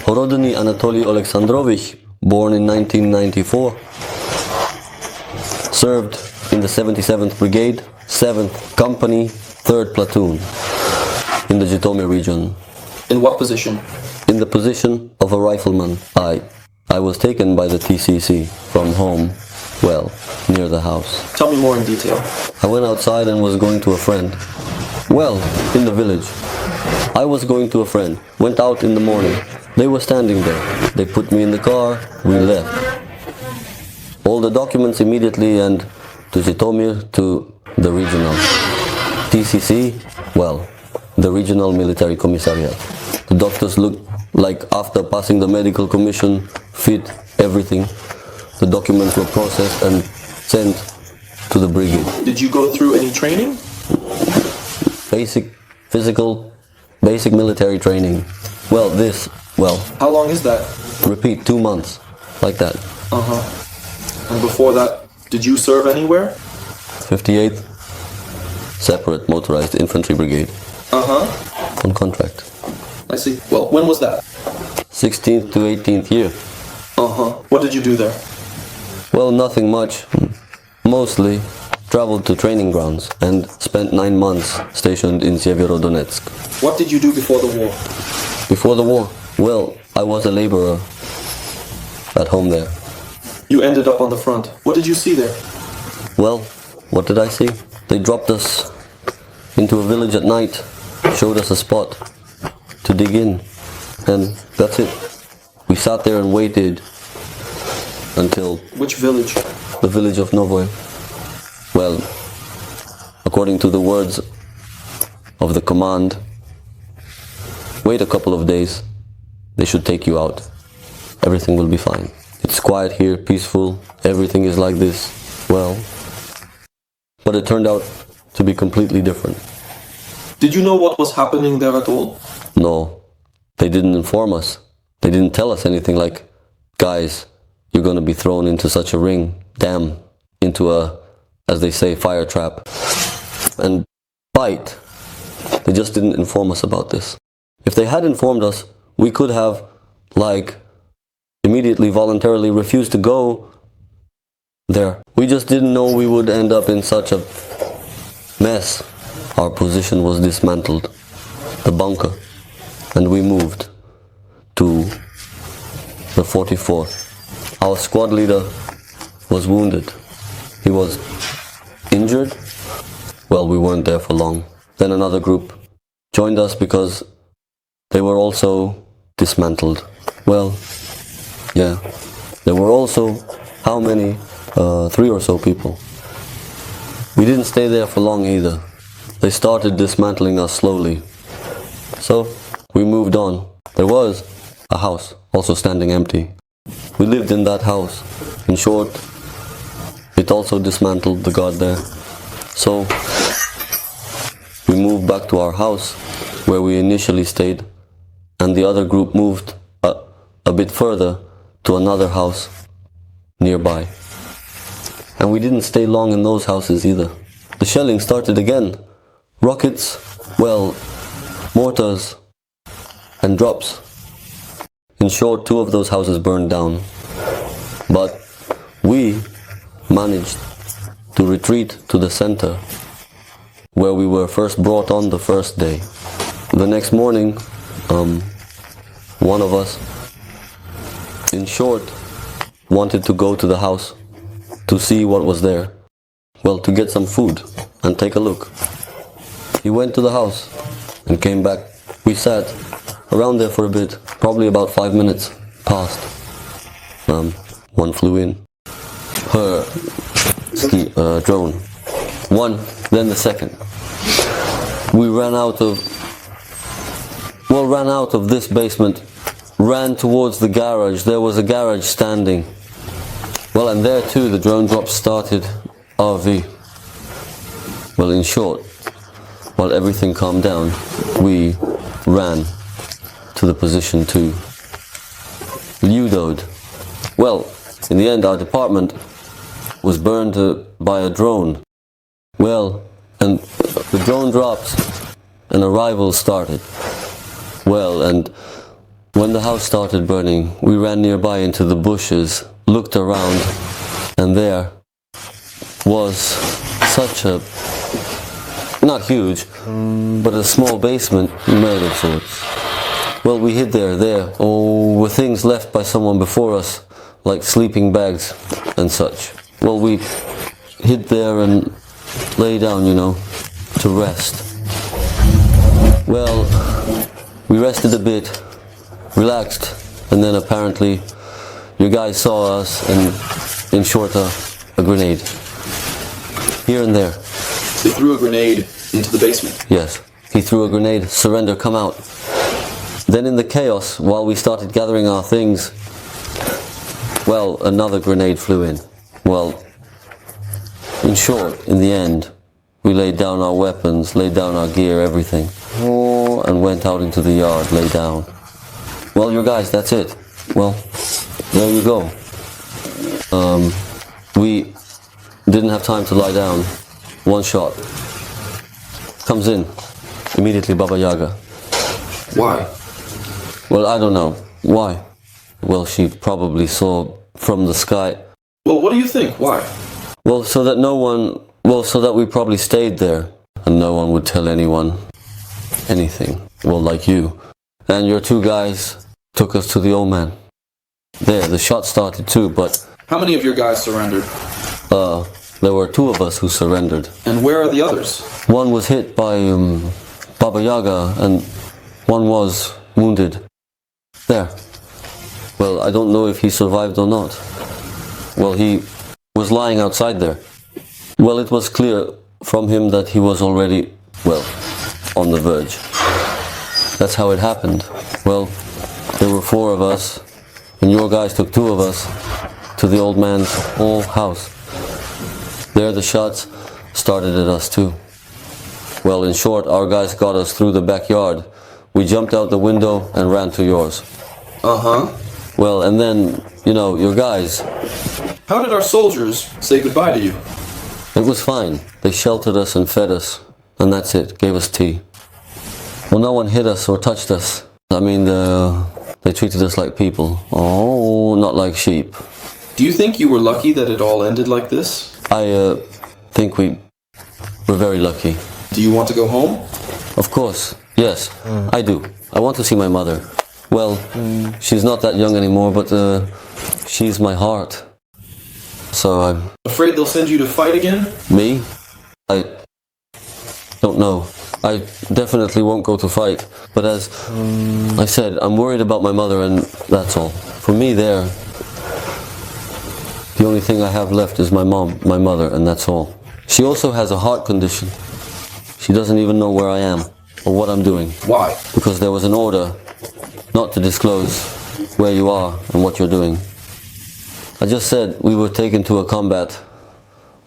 Horodny Anatoly Alexandrovich, born in 1994, served in the 77th Brigade, 7th Company, 3rd Platoon in the Zhytomyr region. In what position? In the position of a rifleman. I was taken by the TCC from home, well, near the house. Tell me more in detail. I went outside and was going to a friend. Well, in the village. I was going to a friend, went out in the morning. They were standing there. They put me in the car, we left. All the documents immediately and to Zhytomyr, to the regional. TCC, well, the regional military commissariat. The doctors looked like after passing the medical commission, fit, everything. The documents were processed and sent to the brigade. Did you go through any training? Basic physical, basic military training. Well, How long is that? repeat, 2 months, like that. And before that, did you serve anywhere? 58th, separate motorized infantry brigade. On contract. I see. Well, when was that? 16th to 18th year. What did you do there? Well, nothing much. Mostly traveled to training grounds and spent 9 months stationed in Severodonetsk. What did you do before the war? Before the war, well, I was a laborer at home there. You ended up on the front. What did you see there? Well, what did I see? They dropped us into a village at night, showed us a spot to dig in, and that's it. We sat there and waited until... Which village? The village of Novoy. Well, according to the words of the command, wait a couple of days, they should take you out. Everything will be fine. It's quiet here, peaceful, everything is like this. Well, but it turned out to be completely different. Did you know what was happening there at all? No, they didn't inform us. They didn't tell us anything like, guys, you're gonna be thrown into such a ring, damn, into a, as they say, fire trap, and bite. They just didn't inform us about this. If they had informed us, we could have, immediately voluntarily refused to go there. We just didn't know we would end up in such a mess. Our position was dismantled, the bunker, and we moved to the 44th. Our squad leader was wounded. He was injured. Well, we weren't there for long. Then another group joined us because they were also dismantled. Well, yeah. There were also, how many? 3 or so people. We didn't stay there for long either. They started dismantling us slowly. So, we moved on. There was a house also standing empty. We lived in that house. In short, it also dismantled the guard there. So, we moved back to our house where we initially stayed, and the other group moved a bit further to another house nearby. And we didn't stay long in those houses either. The shelling started again. Rockets, well, mortars and drops. In short, 2 of those houses burned down. But we managed to retreat to the center where we were first brought on the first day. The next morning, one of us, in short, wanted to go to the house to see what was there. Well, to get some food and take a look. He went to the house and came back. We sat around there for a bit, probably about 5 minutes passed. One flew in. Her drone. One, then the second. We ran out of this basement, ran towards the garage. There was a garage standing. Well, and there too the drone drops started. RV. Well, in short, while everything calmed down, we ran to the position to Ludod. Well, in the end, our department was burned by a drone. Well, and the drone dropped and a rival started. Well, and When the house started burning, we ran nearby into the bushes, looked around, and there was such a, not huge, but a small basement made of sorts. Well, we hid there, with things left by someone before us, like sleeping bags and such. Well, we hid there and lay down, to rest. Well, we rested a bit, relaxed, and then apparently your guys saw us and, in short, a grenade. Here and there. They threw a grenade into the basement. Yes, he threw a grenade, surrender, come out. Then in the chaos, while we started gathering our things, well, another grenade flew in. Well, in short, in the end, we laid down our weapons, laid down our gear, everything, and went out into the yard, lay down. Well, you guys, that's it. Well, there you go. We didn't have time to lie down. One shot. Comes in. Immediately Baba Yaga. Why? Well, I don't know. Why? Well, she probably saw from the sky. Well, what do you think? Why? Well, so that we probably stayed there and no one would tell anyone anything. Well, like you. And your two guys took us to the old man. There, the shot started too, but... How many of your guys surrendered? There were two of us who surrendered. And where are the others? One was hit by Baba Yaga and one was wounded. There. Well, I don't know if he survived or not. Well, he was lying outside there. Well, it was clear from him that he was already, on the verge. That's how it happened. Well, there were four of us, and your guys took two of us to the old man's old house. There the shots started at us too. Well, in short, our guys got us through the backyard. We jumped out the window and ran to yours. Uh-huh. Well, and then, your guys... How did our soldiers say goodbye to you? It was fine. They sheltered us and fed us, and that's it, gave us tea. Well, no one hit us or touched us. I mean, they treated us like people. Oh, not like sheep. Do you think you were lucky that it all ended like this? I think we were very lucky. Do you want to go home? Of course, yes, I do. I want to see my mother. Well, she's not that young anymore, but she's my heart. So I'm... Afraid they'll send you to fight again? Me? I don't know. I definitely won't go to fight. But as I said, I'm worried about my mother and that's all. For me there, the only thing I have left is my mother, and that's all. She also has a heart condition. She doesn't even know where I am or what I'm doing. Why? Because there was an order not to disclose where you are and what you're doing. I just said we were taken to a combat.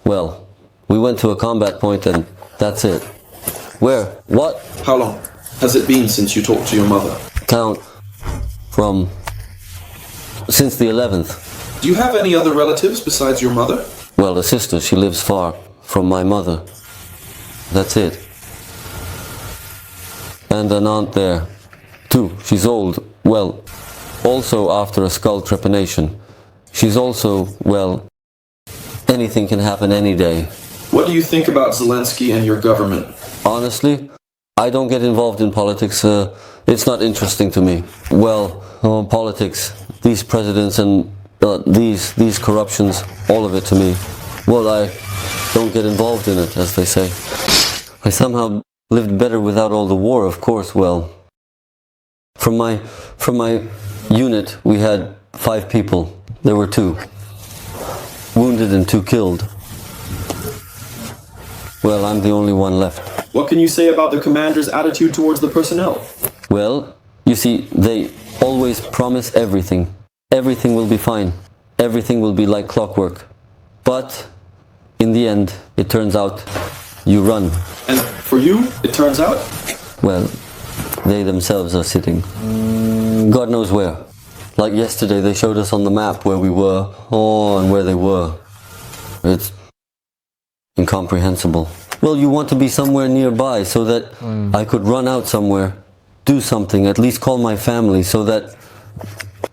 Well, we went to a combat point and that's it. Where? What? How long has it been since you talked to your mother? Count from since the 11th. Do you have any other relatives besides your mother? Well, a sister, she lives far from my mother. That's it. And an aunt there, too. She's old. Well, also after a skull trepanation. She's also, anything can happen any day. What do you think about Zelensky and your government? Honestly, I don't get involved in politics. It's not interesting to me. Well, politics, these presidents and these corruptions, all of it to me. Well, I don't get involved in it, as they say. I somehow lived better without all the war, of course. Well, from my unit, we had 5 people. There were 2 wounded and 2 killed. Well, I'm the only one left. What can you say about the commander's attitude towards the personnel? Well, you see, they always promise everything. Everything will be fine. Everything will be like clockwork. But in the end, it turns out you run. And for you, it turns out? Well, they themselves are sitting God knows where. Like yesterday, they showed us on the map where we were, and where they were. It's incomprehensible. Well, you want to be somewhere nearby so that I could run out somewhere, do something, at least call my family so that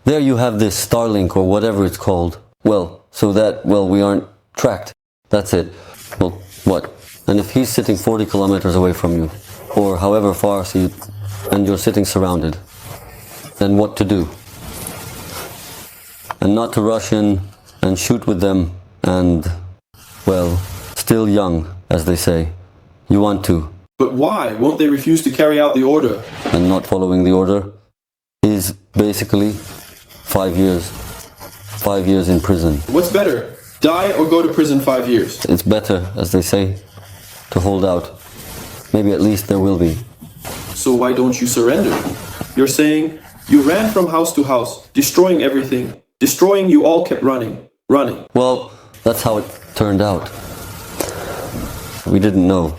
there you have this Starlink or whatever it's called. Well, so that, well, we aren't tracked. That's it. Well, what? And if he's sitting 40 kilometers away from you, or however far, and you're sitting surrounded, then what to do? And not to rush in and shoot with them and, well, still young, as they say. You want to. But why? Won't they refuse to carry out the order? And not following the order is basically 5 years. 5 years in prison. What's better? Die or go to prison 5 years? It's better, as they say, to hold out. Maybe at least there will be. So why don't you surrender? You're saying you ran from house to house, destroying everything. Destroying, you all kept running. Well, that's how it turned out. We didn't know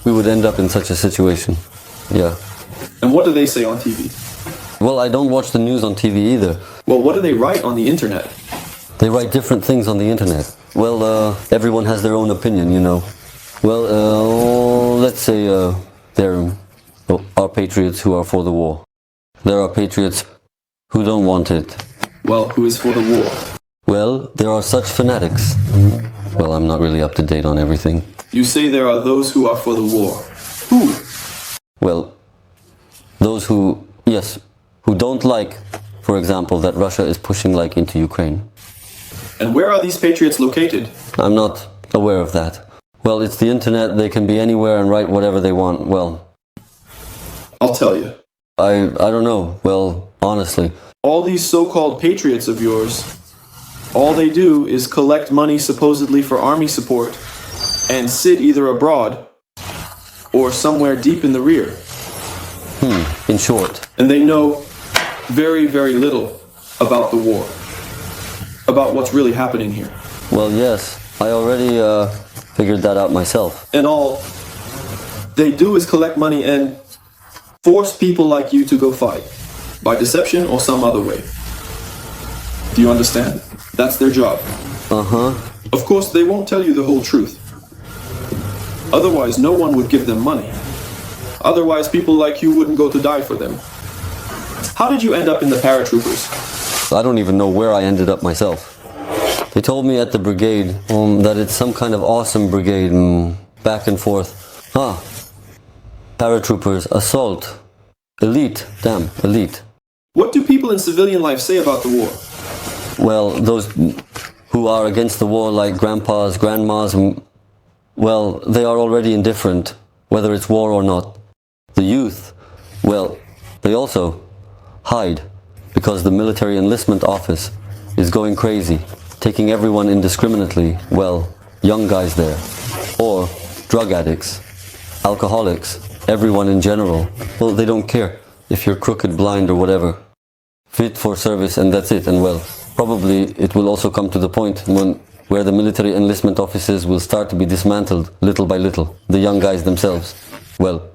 we would end up in such a situation. Yeah. And what do they say on TV? Well, I don't watch the news on TV either. Well, what do they write on the internet? They write different things on the internet. Well, everyone has their own opinion, you know. Well, let's say there are patriots who are for the war. There are patriots who don't want it. Well, who is for the war? Well, there are such fanatics. Well, I'm not really up to date on everything. You say there are those who are for the war. Who? Well, those who, yes, who don't like, for example, that Russia is pushing like into Ukraine. And where are these patriots located? I'm not aware of that. Well, it's the internet, they can be anywhere and write whatever they want. Well, I'll tell you. I don't know. Well, honestly. All these so-called patriots of yours, all they do is collect money supposedly for army support and sit either abroad or somewhere deep in the rear. In short. And they know very, very little about the war, about what's really happening here. Well, yes, I already figured that out myself. And all they do is collect money and force people like you to go fight, by deception or some other way. Do you understand? That's their job. Uh-huh. Of course, they won't tell you the whole truth. Otherwise, no one would give them money. Otherwise, people like you wouldn't go to die for them. How did you end up in the paratroopers? I don't even know where I ended up myself. They told me at the brigade that it's some kind of awesome brigade, back and forth. Paratroopers, assault, elite, damn, elite. What do people in civilian life say about the war? Well, those who are against the war, like grandpas, grandmas, well, they are already indifferent, whether it's war or not. The youth, well, they also hide, because the military enlistment office is going crazy, taking everyone indiscriminately, well, young guys there, or drug addicts, alcoholics, everyone in general. Well, they don't care if you're crooked, blind, or whatever. Fit for service, and that's it. And well, probably it will also come to the point where the military enlistment offices will start to be dismantled little by little. The young guys themselves, well,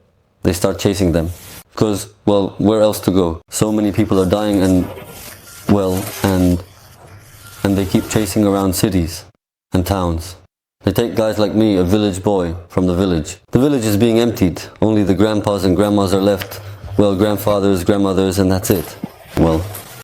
they start chasing them. Because, well, where else to go? So many people are dying and, well, and they keep chasing around cities and towns. They take guys like me, a village boy from the village. The village is being emptied. Only the grandpas and grandmas are left. Well, grandfathers, grandmothers, and that's it. Well,